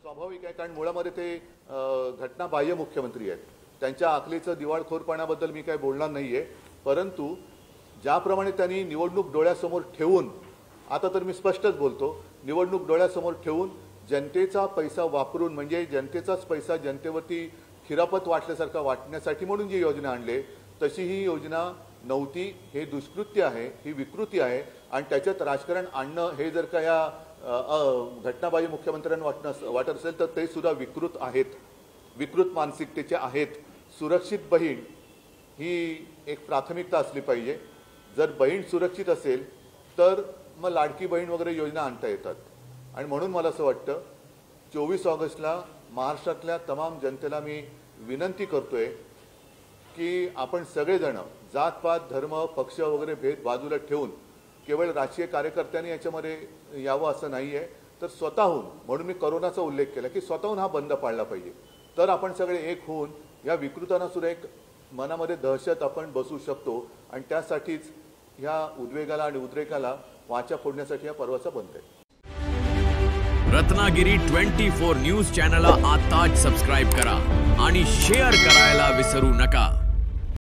स्वाभाविक आहे, कारण मुळामध्ये ते घटनाबाह्य मुख्यमंत्री आहेत. त्यांच्या आखलीचं दिवाळखोरपणाबद्दल मी काही बोलणार नाहीये, परंतु ज्याप्रमाणे त्यांनी निवडणूक डोळ्यासमोर ठेवून, आता तर मी स्पष्टच बोलतो, निवडणूक डोळ्यासमोर ठेवून जनतेचा पैसा वापरून, म्हणजे जनतेचाच पैसा जनतेवरती खिरापत वाटल्यासारखा वाटण्यासाठी म्हणून जी योजना आणली, तशी ही योजना नव्हती. हे दुष्कृत्य आहे, ही विकृती आहे, आणि त्याच्यात राजकारण आणणं हे जर का या घटनाबाह्य मुख्यमंत्र्यांना वाटत असेल तर ते सुद्धा विकृत आहेत, विकृत मानसिकतेचे आहेत. सुरक्षित बहीण ही एक प्राथमिकता असली पाहिजे. जर बहीण सुरक्षित असेल तर मग लाडकी बहीण वगैरे योजना आणता येतात. आणि म्हणून मला असं वाटतं 24 ऑगस्टला महाराष्ट्रातल्या तमाम जनतेला मी विनंती करतोय की आपण सगळेजण जातपात धर्म पक्ष वगैरे भेद बाजूला ठेवून केवळ राजकीय कार्यकर्त्यांनी याच्यामध्ये यावं असं नाही आहे, तर स्वतःहून, म्हणून मी कोरोनाचा उल्लेख केला की स्वतःहून हा बंद पाळला पाहिजे. तर आपण सगळे एक होऊन या विकृतांना सुद्धा एक मनामध्ये दहशत आपण बसू शकतो. आणि त्यासाठीच ह्या उद्वेगाला आणि उद्रेकाला वाचा फोडण्यासाठी हा पर्वाचा बंद आहे. रत्नागिरी 24 न्यूज चॅनलला आताच सबस्क्राइब करा आणि शेअर करायला विसरू नका.